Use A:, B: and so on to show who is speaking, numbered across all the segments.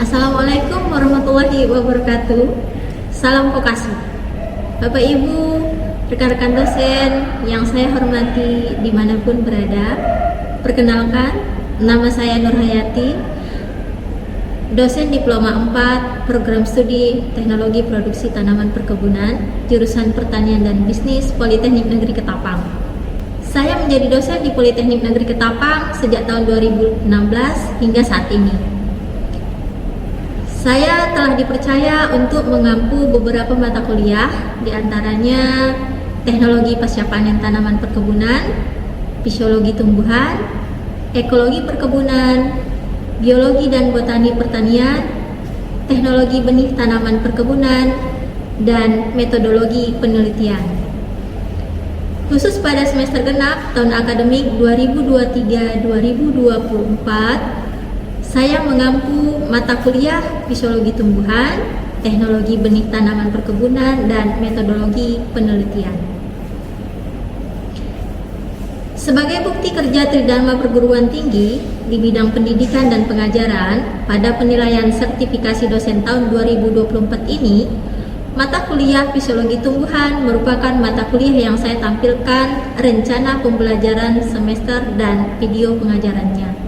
A: Assalamualaikum warahmatullahi wabarakatuh. Salam vokasi. Bapak Ibu, rekan-rekan dosen yang saya hormati dimanapun berada. Perkenalkan, nama saya Nur Hayati, dosen Diploma 4 Program Studi Teknologi Produksi Tanaman Perkebunan, jurusan Pertanian dan Bisnis Politeknik Negeri Ketapang. Saya menjadi dosen di Politeknik Negeri Ketapang sejak tahun 2016 hingga saat ini. Saya telah dipercaya untuk mengampu beberapa mata kuliah, diantaranya Teknologi Pasca Panen Tanaman Perkebunan, Fisiologi Tumbuhan, Ekologi Perkebunan, Biologi dan Botani Pertanian, Teknologi Benih Tanaman Perkebunan, dan Metodologi Penelitian. Khusus pada semester genap tahun akademik 2023-2024, saya mengampu mata kuliah Fisiologi Tumbuhan, Teknologi Benih Tanaman Perkebunan, dan Metodologi Penelitian. Sebagai bukti kerja Tridharma Perguruan Tinggi di bidang pendidikan dan pengajaran pada penilaian sertifikasi dosen tahun 2024 ini, mata kuliah Fisiologi Tumbuhan merupakan mata kuliah yang saya tampilkan rencana pembelajaran semester dan video pengajarannya.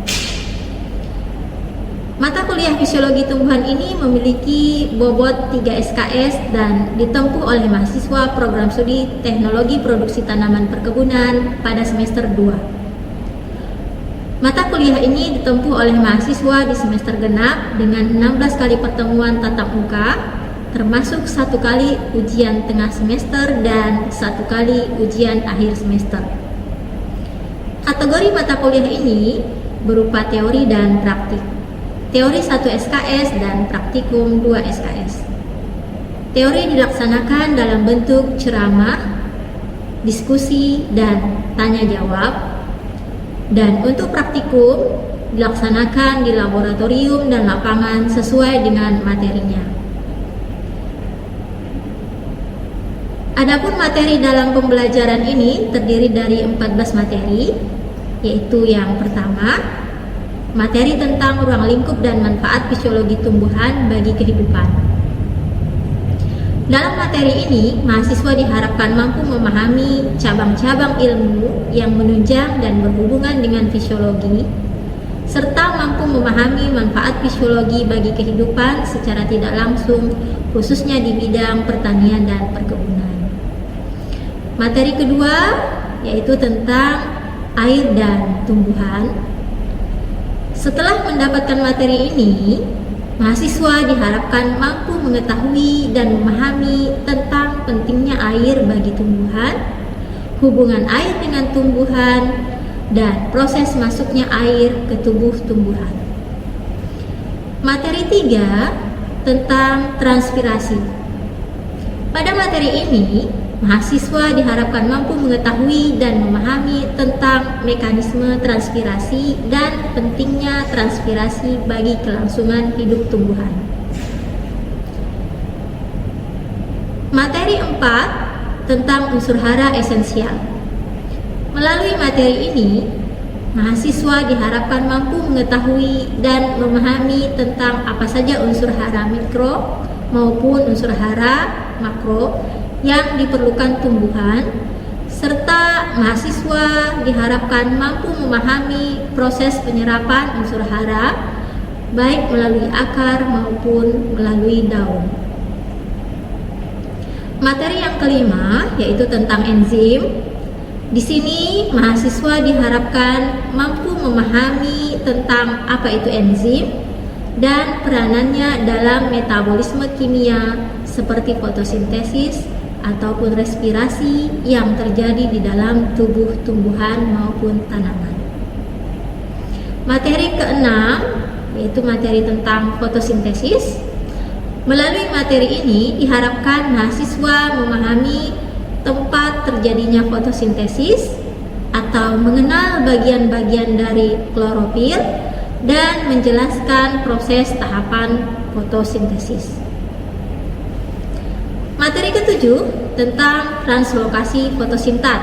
A: Mata kuliah Fisiologi Tumbuhan ini memiliki bobot 3 SKS dan ditempuh oleh mahasiswa Program Studi Teknologi Produksi Tanaman Perkebunan pada semester 2. Mata kuliah ini ditempuh oleh mahasiswa di semester genap dengan 16 kali pertemuan tatap muka, termasuk 1 kali ujian tengah semester dan 1 kali ujian akhir semester. Kategori mata kuliah ini berupa teori dan praktik. Teori 1 SKS dan praktikum 2 SKS. Teori dilaksanakan dalam bentuk ceramah, diskusi, dan tanya jawab. Dan untuk praktikum dilaksanakan di laboratorium dan lapangan sesuai dengan materinya. Adapun materi dalam pembelajaran ini terdiri dari 14 materi, yaitu yang pertama, materi tentang ruang lingkup dan manfaat fisiologi tumbuhan bagi kehidupan. Dalam materi ini, mahasiswa diharapkan mampu memahami cabang-cabang ilmu yang menunjang dan berhubungan dengan fisiologi, serta mampu memahami manfaat fisiologi bagi kehidupan secara tidak langsung, khususnya di bidang pertanian dan perkebunan. Materi kedua yaitu tentang air dan tumbuhan. Setelah mendapatkan materi ini, mahasiswa diharapkan mampu mengetahui dan memahami tentang pentingnya air bagi tumbuhan, hubungan air dengan tumbuhan, dan proses masuknya air ke tubuh tumbuhan. Materi 3 tentang transpirasi. Pada materi ini, mahasiswa diharapkan mampu mengetahui dan memahami tentang mekanisme transpirasi dan pentingnya transpirasi bagi kelangsungan hidup tumbuhan. Materi 4 tentang unsur hara esensial. Melalui materi ini, mahasiswa diharapkan mampu mengetahui dan memahami tentang apa saja unsur hara mikro maupun unsur hara makro yang diperlukan tumbuhan, serta mahasiswa diharapkan mampu memahami proses penyerapan unsur hara baik melalui akar maupun melalui daun. Materi yang kelima yaitu tentang enzim. Di sini mahasiswa diharapkan mampu memahami tentang apa itu enzim dan peranannya dalam metabolisme kimia seperti fotosintesis ataupun respirasi yang terjadi di dalam tubuh tumbuhan maupun tanaman. Materi keenam yaitu materi tentang fotosintesis. Melalui materi ini diharapkan mahasiswa memahami tempat terjadinya fotosintesis atau mengenal bagian-bagian dari klorofil dan menjelaskan proses tahapan fotosintesis. Materi ketujuh tentang translokasi fotosintat.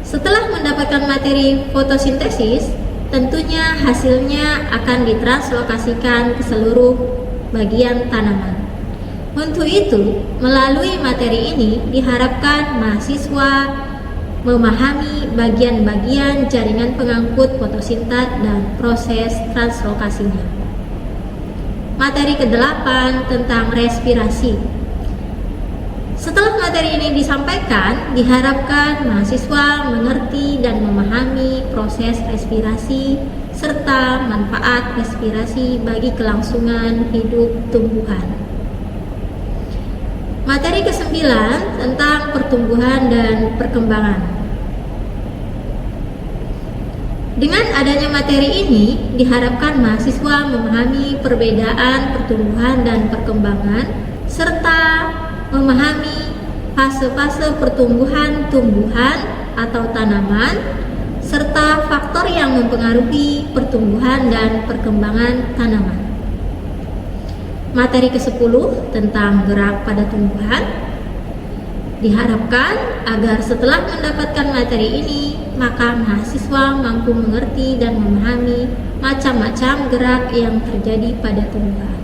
A: Setelah mendapatkan materi fotosintesis, tentunya hasilnya akan ditranslokasikan ke seluruh bagian tanaman. Untuk itu, melalui materi ini diharapkan mahasiswa memahami bagian-bagian jaringan pengangkut fotosintat dan proses translokasinya. Materi ke-8 tentang respirasi. Setelah materi ini disampaikan, diharapkan mahasiswa mengerti dan memahami proses respirasi serta manfaat respirasi bagi kelangsungan hidup tumbuhan. Materi ke-9 tentang pertumbuhan dan perkembangan. Dengan adanya materi ini, diharapkan mahasiswa memahami perbedaan pertumbuhan dan perkembangan, serta memahami fase-fase pertumbuhan tumbuhan atau tanaman, serta faktor yang mempengaruhi pertumbuhan dan perkembangan tanaman. Materi ke-10 tentang gerak pada tumbuhan. Diharapkan agar setelah mendapatkan materi ini, maka mahasiswa mampu mengerti dan memahami macam-macam gerak yang terjadi pada tumbuhan.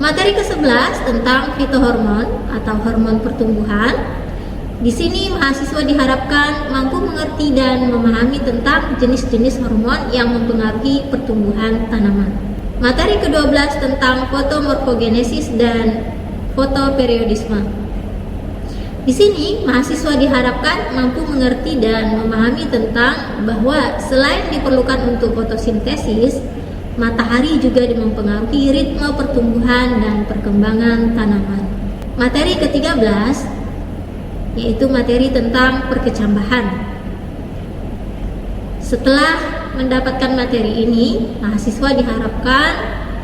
A: Materi ke-11 tentang fitohormon atau hormon pertumbuhan. Di sini mahasiswa diharapkan mampu mengerti dan memahami tentang jenis-jenis hormon yang mempengaruhi pertumbuhan tanaman. Materi ke-12 tentang fotomorfogenesis dan fotoperiodisme. Di sini mahasiswa diharapkan mampu mengerti dan memahami tentang bahwa selain diperlukan untuk fotosintesis, matahari juga mempengaruhi ritme pertumbuhan dan perkembangan tanaman. Materi ke-13 yaitu materi tentang perkecambahan. Setelah mendapatkan materi ini, mahasiswa diharapkan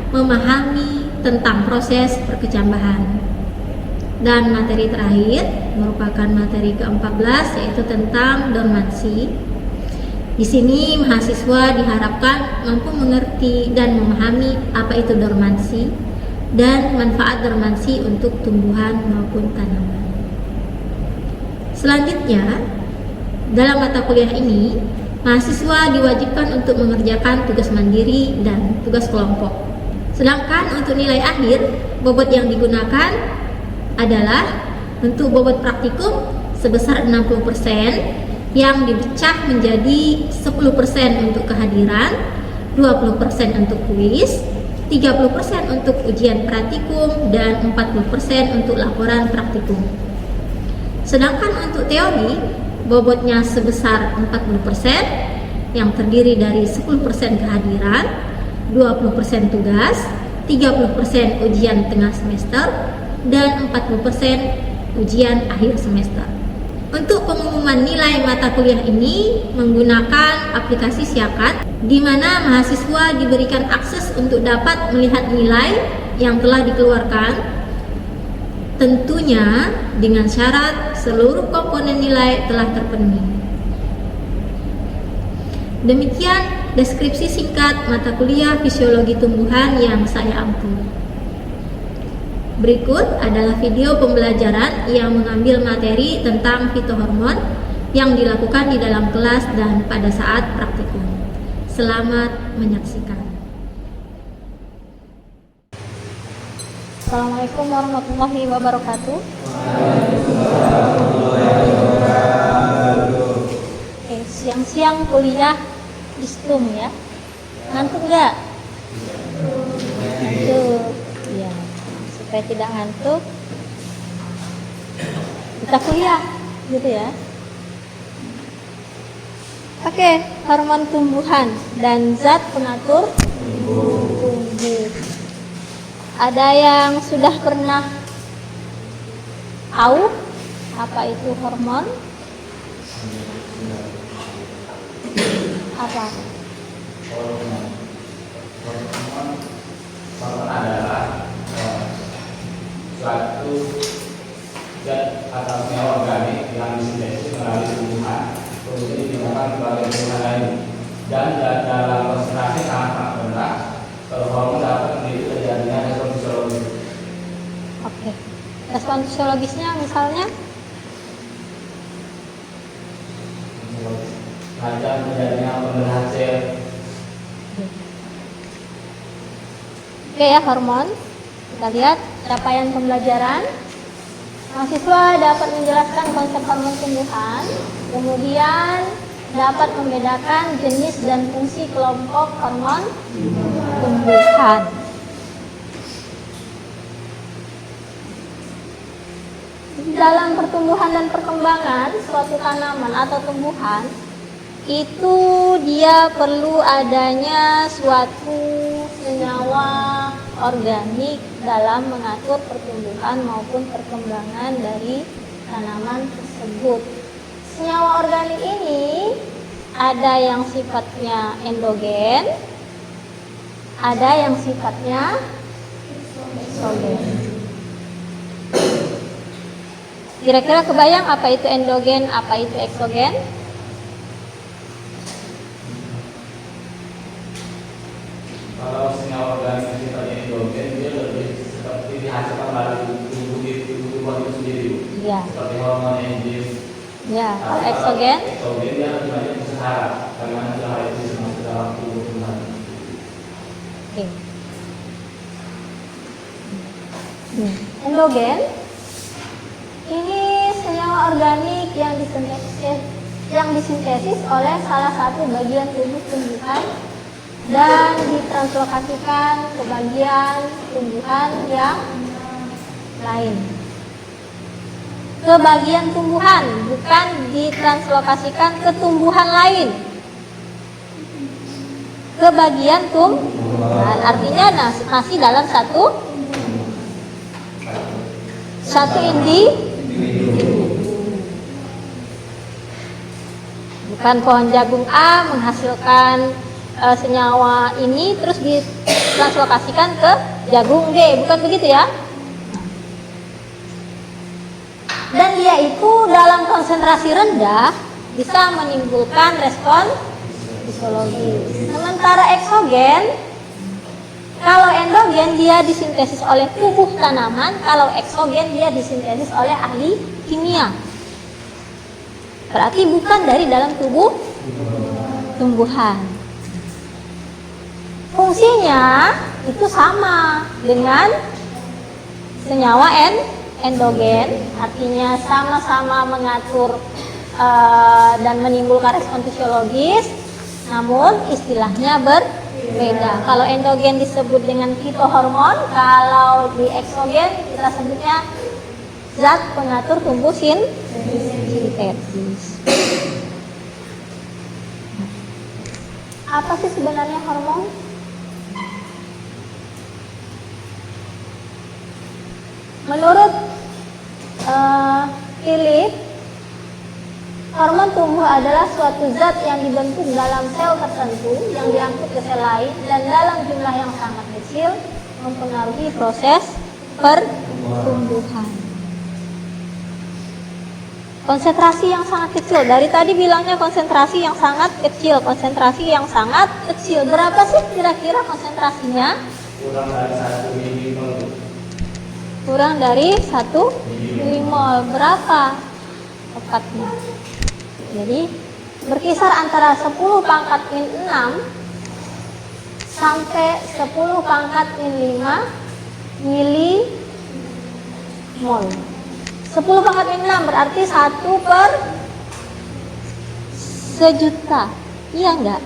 A: memahami tentang proses perkecambahan. Dan materi terakhir merupakan materi ke-14 yaitu tentang dormansi. Di sini mahasiswa diharapkan mampu mengerti dan memahami apa itu dormansi dan manfaat dormansi untuk tumbuhan maupun tanaman. Selanjutnya, dalam mata kuliah ini, mahasiswa diwajibkan untuk mengerjakan tugas mandiri dan tugas kelompok. Sedangkan untuk nilai akhir, bobot yang digunakan adalah untuk bobot praktikum sebesar 60% yang dipecah menjadi 10% untuk kehadiran, 20% untuk kuis, 30% untuk ujian praktikum, dan 40% untuk laporan praktikum. Sedangkan untuk teori, bobotnya sebesar 40% yang terdiri dari 10% kehadiran, 20% tugas, 30% ujian tengah semester, dan 40% ujian akhir semester. Untuk pengumuman nilai mata kuliah ini menggunakan aplikasi Siakat, di mana mahasiswa diberikan akses untuk dapat melihat nilai yang telah dikeluarkan, tentunya dengan syarat seluruh komponen nilai telah terpenuhi. Demikian deskripsi singkat mata kuliah fisiologi tumbuhan yang saya ampu. Berikut adalah video pembelajaran yang mengambil materi tentang fitohormon yang dilakukan di dalam kelas dan pada saat praktikum. Selamat menyaksikan. Assalamualaikum warahmatullahi wabarakatuh. Siang-siang kuliah istum ya. Ngantuk nggak? Ngantuk. Ya. Supaya tidak ngantuk, kita kuliah, gitu ya. Oke, hormon tumbuhan dan zat pengatur tumbuh. Ada yang sudah pernah tahu apa itu hormon? Apa?
B: Hormon adalah suatu zat atau senyawa organik yang disintesis melalui tumbuhan, kemudian digunakan sebagai tumbuhan lain. Dan dalam konsentrasi sangat rendah, hormon dapat menjadi terjadinya respon fisiologis.
A: Oke. Respon fisiologisnya misalnya?
B: Lancar terjadinya pembentukan sel.
A: Oke ya, hormon. Kita lihat capaian pembelajaran. Mahasiswa dapat menjelaskan konsep hormon tumbuhan, kemudian dapat membedakan jenis dan fungsi kelompok hormon tumbuhan. Dalam pertumbuhan dan perkembangan suatu tanaman atau tumbuhan, itu dia perlu adanya suatu senyawa organik dalam mengatur pertumbuhan maupun perkembangan dari tanaman tersebut. Senyawa organik ini ada yang sifatnya endogen, ada yang sifatnya eksogen. Kira-kira kebayang apa itu endogen, apa itu eksogen?
B: Kalau senyawa organik sifatnya endogen, dia lebih seperti dihasilkan dari tubuh itu sendiri.
A: Iya.
B: Seperti hormon enzim.
A: Ya, kalau eksogen?
B: Eksogen dia lebih banyak usaha. Bagaimana usaha itu masuk dalam tubuh tumbuhan.
A: Oke. Endogen ini senyawa organik yang disintesis oleh salah satu bagian tubuh tumbuhan dan ditranslokasikan ke bagian tumbuhan yang lain. Ke bagian tumbuhan, bukan ditranslokasikan ke tumbuhan lain. Ke bagian tumbuhan, artinya masih dalam satu individu. Bukan pohon jagung A menghasilkan senyawa ini terus ditranslokasikan ke jagung D, bukan begitu ya? Dan dia itu dalam konsentrasi rendah bisa menimbulkan respon fisiologis. Sementara eksogen, kalau endogen dia disintesis oleh tubuh tanaman, kalau eksogen dia disintesis oleh ahli kimia. Berarti bukan dari dalam tubuh tumbuhan. Fungsinya itu sama dengan senyawa endogen, artinya sama-sama mengatur dan menimbulkan respon fisiologis, namun istilahnya berbeda. Kalau endogen disebut dengan fitohormon, kalau di eksogen kita sebutnya zat pengatur tumbuh sintetis. Apa sih sebenarnya hormon? Menurut Philip, hormon tumbuh adalah suatu zat yang dibentuk dalam sel tertentu yang diangkut ke sel lain dan dalam jumlah yang sangat kecil mempengaruhi proses pertumbuhan. Konsentrasi yang sangat kecil. Dari tadi bilangnya konsentrasi yang sangat kecil. Konsentrasi yang sangat kecil. Berapa sih kira-kira konsentrasinya?
B: Kurang dari 1 milimol.
A: Kurang dari 1 milimol. Berapa tepatnya? Jadi berkisar antara 10 pangkat min 6 sampai 10 pangkat min 5 milimol. 10 pangkat min 6 berarti 1 per sejuta. Iya enggak?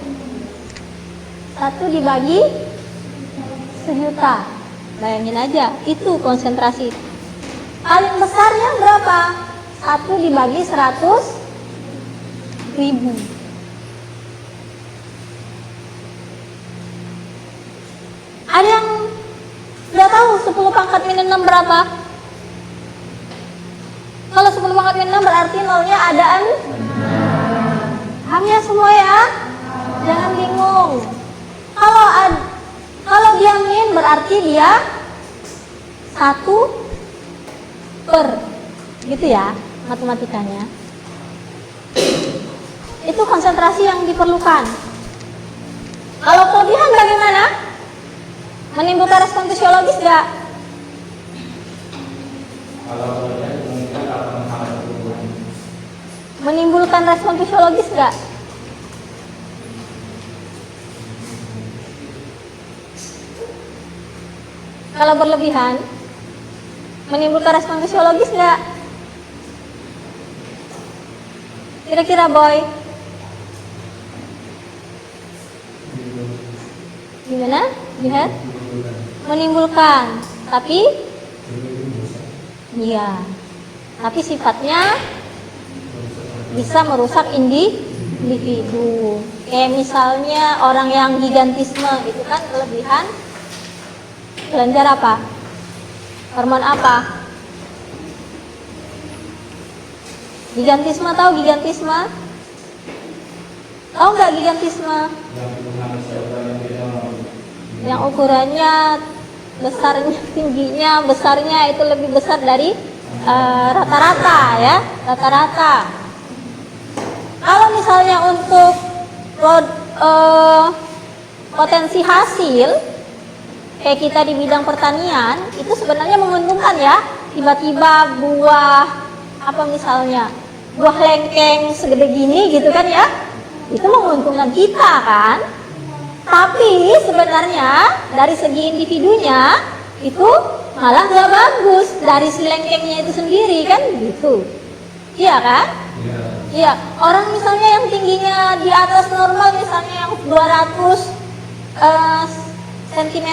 A: 1 dibagi sejuta. Bayangin aja, itu konsentrasi. Paling besarnya berapa? 1 dibagi 100.000. Ada yang nggak tahu 10 pangkat min 6 berapa? Kalau 10 pangkat min 6 berarti nolnya ada hamnya semua ya. Jangan bingung. Kalau dia min berarti dia 1 per, gitu ya matematikanya. Itu konsentrasi yang diperlukan. Kalau kelebihan bagaimana? Menimbulkan respon fisiologis nggak?
B: Kalau kelebihan kemungkinan akan menghambat pertumbuhan.
A: Menimbulkan respon fisiologis nggak? Kalau berlebihan, menimbulkan respon fisiologis nggak? Kira-kira Boy? Gimana? Lihat? Menimbulkan, tapi iya, tapi sifatnya bisa merusak individu. Kayak misalnya orang yang gigantisme itu kan kelebihan kelenjar apa? Hormon apa? Gigantisme, tahu gigantisme? Tahu nggak gigantisme? Yang ukurannya besarnya, tingginya, besarnya itu lebih besar dari rata-rata ya, rata-rata. Kalau misalnya untuk potensi hasil kayak kita di bidang pertanian itu sebenarnya menguntungkan ya. Tiba-tiba buah apa misalnya buah lengkeng segede gini gitu kan ya, itu menguntungkan kita kan. Tapi sebenarnya dari segi individunya itu malah nggak bagus dari si lengkengnya itu sendiri kan gitu. Iya kan? Iya, orang misalnya yang tingginya di atas normal misalnya yang 200 cm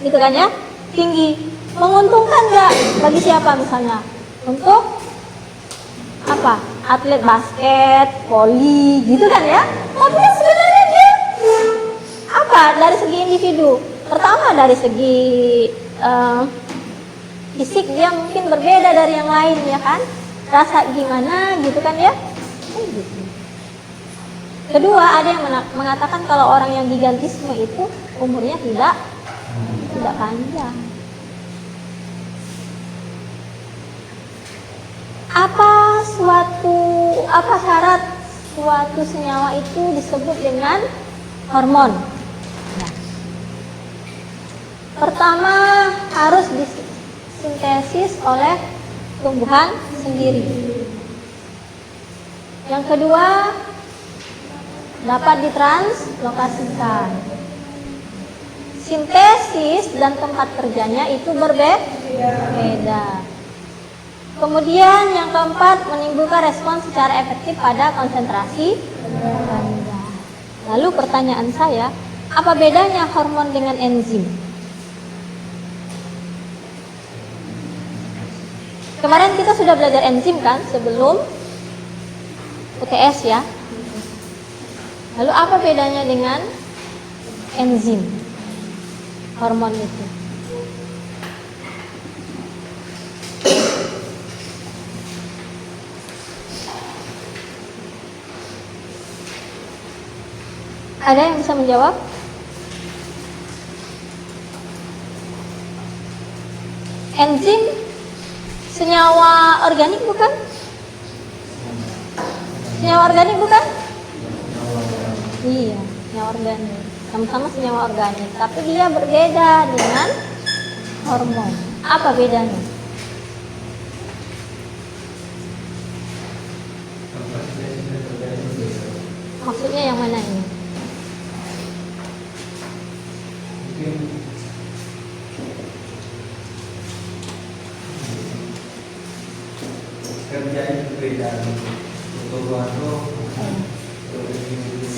A: gitu kan ya, tinggi, menguntungkan nggak bagi siapa misalnya? Untuk apa? Atlet basket, voli gitu kan ya. Tapi sebenarnya dia apa? Dari segi individu, pertama dari segi fisik dia mungkin berbeda dari yang lain ya kan, rasa gimana gitu kan ya. Kedua, ada yang mengatakan kalau orang yang gigantisme itu umurnya tidak panjang. Apa syarat suatu senyawa itu disebut dengan hormon? Nah, pertama harus disintesis oleh tumbuhan sendiri. Yang kedua, dapat ditranslokasikan. Sintesis dan tempat kerjanya itu berbeda. Kemudian yang keempat, menimbulkan respon secara efektif pada konsentrasi rendah. Lalu pertanyaan saya, apa bedanya hormon dengan enzim? Kemarin kita sudah belajar enzim kan sebelum UTS ya. Lalu apa bedanya dengan enzim? Hormon itu. Ada yang bisa menjawab? Enzim senyawa organik bukan? Senyawa organik bukan? Iya, senyawa organik. Sama-sama senyawa organik, tapi dia berbeda dengan hormon. Apa bedanya? Maksudnya yang mana ini?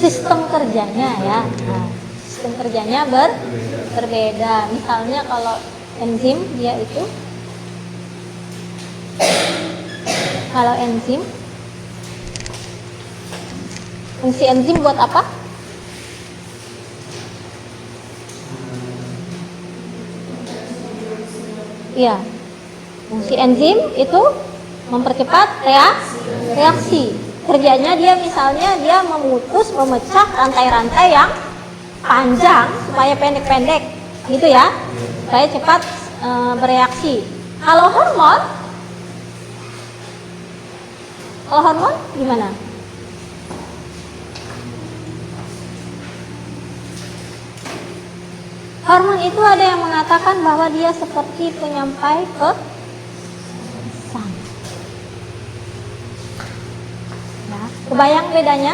A: Sistem kerjanya ya. Nah, sistem kerjanya berbeda. Misalnya kalau enzim dia itu, kalau enzim, fungsi enzim buat apa? Iya, fungsi enzim itu mempercepat reaksi. Kerjanya dia misalnya dia memecah rantai-rantai yang panjang supaya pendek-pendek, gitu ya, supaya cepat bereaksi. Kalau hormon gimana? Hormon itu ada yang mengatakan bahwa dia seperti penyampai pesan. Nah, kebayang bedanya?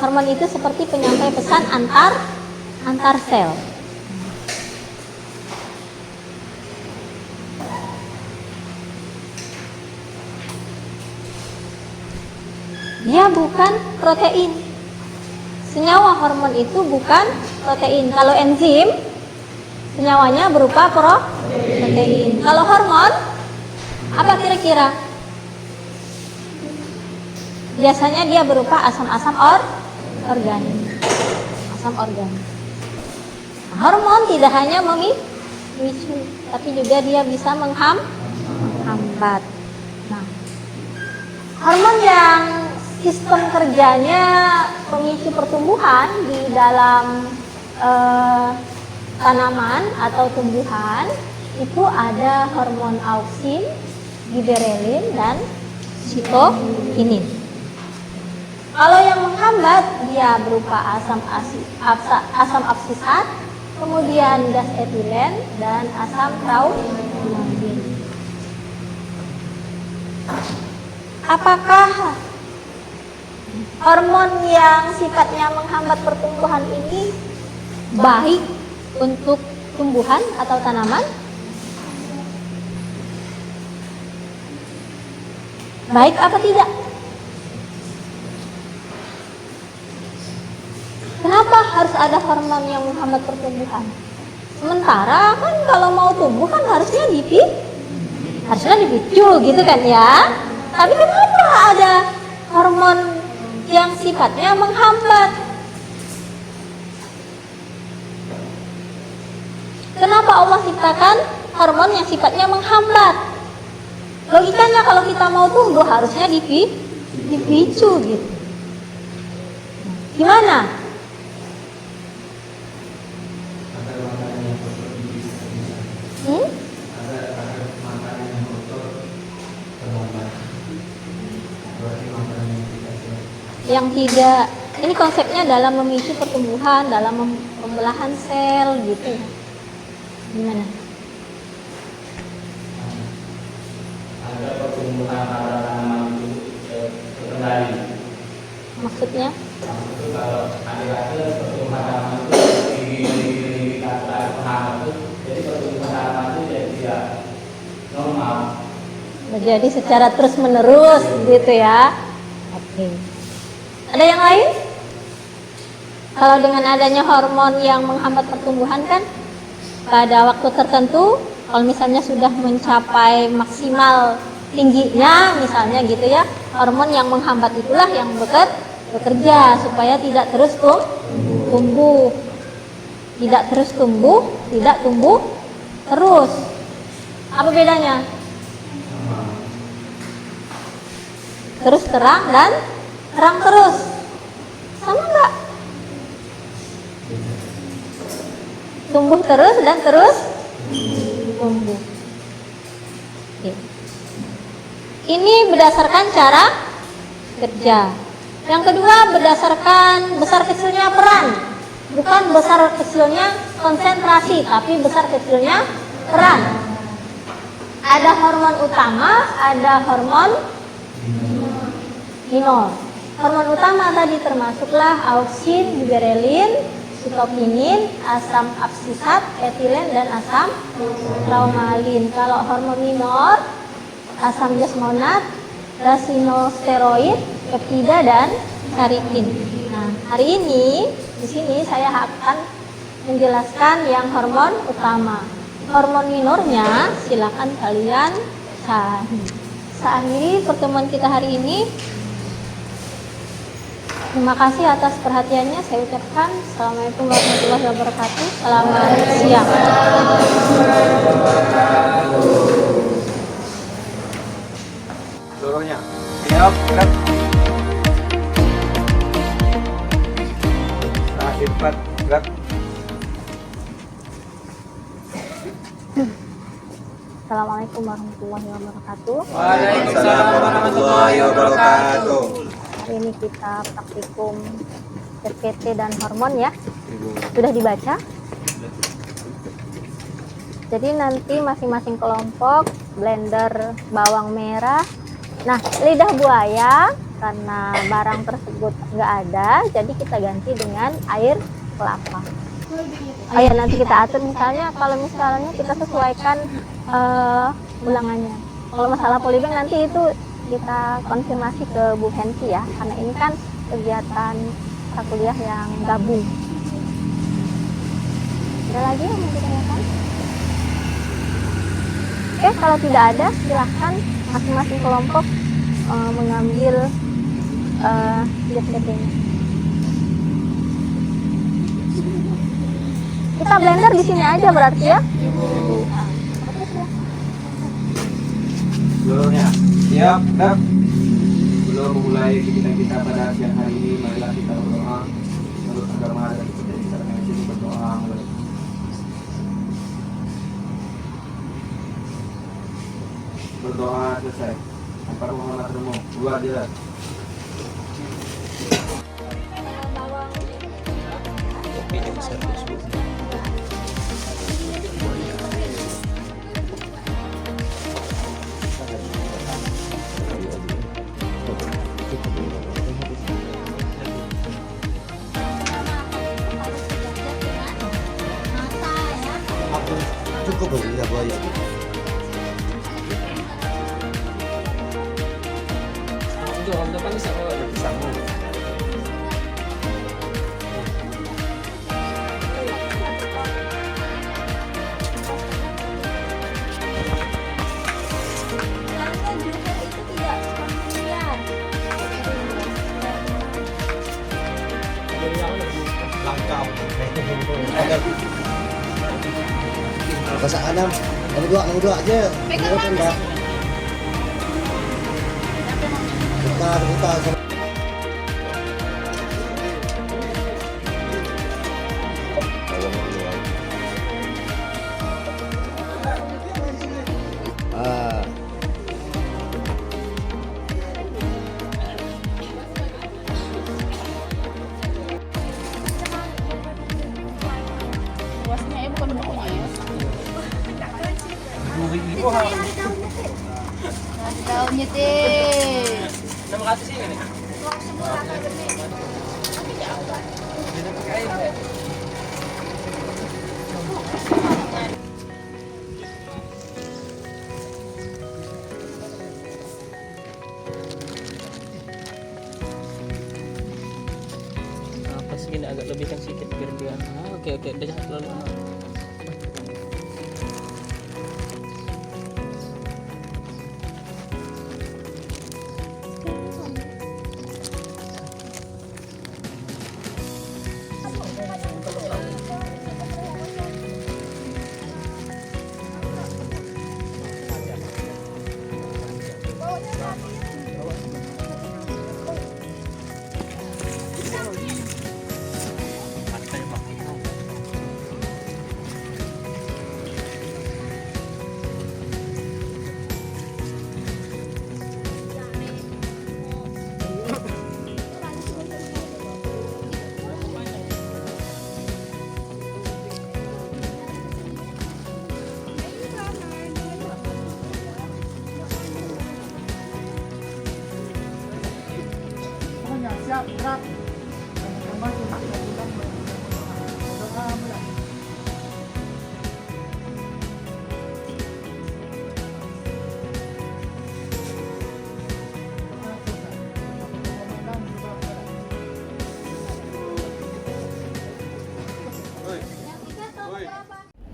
A: Hormon itu seperti penyampai pesan antar sel. Dia bukan protein. Senyawa hormon itu bukan protein. Kalau enzim, senyawanya berupa protein. Kalau hormon, apa kira-kira? Biasanya dia berupa asam-asam organik. Asam organik. Nah, hormon tidak hanya memicu, tapi juga dia bisa menghambat. Nah, hormon yang sistem kerjanya pemicu pertumbuhan di dalam tanaman atau tumbuhan itu ada hormon auksin, giberelin, dan sitokinin. Kalau yang menghambat dia berupa asam absisat, kemudian gas etilen, dan asam traumatin. Apakah hormon yang sifatnya menghambat pertumbuhan ini baik untuk tumbuhan atau tanaman? Baik apa tidak? Kenapa harus ada hormon yang menghambat pertumbuhan? Sementara kan kalau mau tumbuh kan harusnya dipicu gitu kan ya. Tapi kenapa ada hormon yang sifatnya menghambat? Kenapa Allah ciptakan hormon yang sifatnya menghambat? Logikanya kalau kita mau tumbuh harusnya dipicu gitu. Gimana? Yang tidak, ini konsepnya dalam memicu pertumbuhan, dalam pembelahan sel gitu. Gimana?
B: Ada pertumbuhan pada tanaman itu terkendali.
A: Maksudnya?
B: Maksudnya kalau ada pertumbuhan tanaman itu tinggi kata penghambat itu, jadi pertumbuhan tanaman itu jadi tidak normal.
A: Jadi secara terus menerus gitu ya. Oke. Ada yang lain? Kalau dengan adanya hormon yang menghambat pertumbuhan kan pada waktu tertentu, kalau misalnya sudah mencapai maksimal tingginya misalnya gitu ya, hormon yang menghambat itulah yang bekerja supaya tidak terus tumbuh. Tidak terus tumbuh, tidak tumbuh terus. Apa bedanya? Terus terang dan terang terus. Sama enggak? Tumbuh terus dan terus tumbuh. Oke. Ini berdasarkan cara kerja. Yang kedua berdasarkan besar kecilnya peran. Bukan besar kecilnya konsentrasi, tapi besar kecilnya peran. Ada hormon utama, ada hormon minor. Hormon utama tadi termasuklah auksin, giberelin, sitokinin, asam absisat, etilen, dan asam traumalin. Kalau hormon minor, asam jasmonat, resinosteroid, peptida, dan karitin. Nah, hari ini di sini saya akan menjelaskan yang hormon utama. Hormon minornya silakan kalian cari. Saya akhiri pertemuan kita hari ini. Terima kasih atas perhatiannya. Saya ucapkan Assalamualaikum warahmatullahi wabarakatuh. Selamat siang.
C: Seluruhnya. Siap, gerak. Terakhir 4, gerak.
A: Assalamualaikum warahmatullahi wabarakatuh.
C: Waalaikumsalam warahmatullahi wabarakatuh.
A: Hari ini kita praktikum RPT dan hormon ya. Sudah dibaca? Jadi nanti masing-masing kelompok blender bawang merah. Nah, lidah buaya karena barang tersebut nggak ada, jadi kita ganti dengan air kelapa. Ayo nanti kita atur misalnya kalau misalnya kita sesuaikan ulangannya. Kalau masalah polybag nanti itu
D: kita konfirmasi ke Bu Hensi ya, karena ini kan kegiatan kuliah yang gabung. Ada lagi yang mau ditanyakan? Oke, kalau tidak ada, silahkan masing-masing kelompok mengambil JPT-nya. Kita blender di sini aja berarti ya.
C: Seluruhnya siap, gerak. Sebelum memulai kegiatan kita pada siang hari ini, marilah kita berdoa menurut agama dan kepercayaan kita dengan sini berdoa mulai. Berdoa selesai. Tanpa Muhammad Remo, luar jalan.
E: Cukup ya boy. Pasangan kamu dua aja. Buka.
D: Daun nyetir.
B: Terima kasih sih ini.
F: Apa sih ini agak lebihkan sedikit biar dia. Oke, dia jangan terlalu lama.
G: Siap, gerak. Kembali berdoa mulai.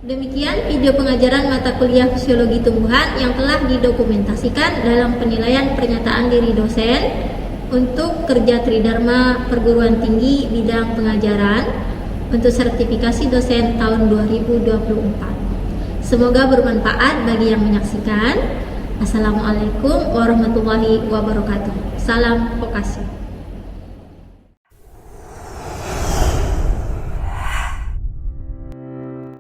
A: Demikian video pengajaran mata kuliah Fisiologi Tumbuhan yang telah didokumentasikan dalam penilaian pernyataan diri dosen untuk kerja Tridharma Perguruan Tinggi bidang pengajaran untuk sertifikasi dosen tahun 2024. Semoga bermanfaat bagi yang menyaksikan. Assalamualaikum warahmatullahi wabarakatuh. Salam vokasi.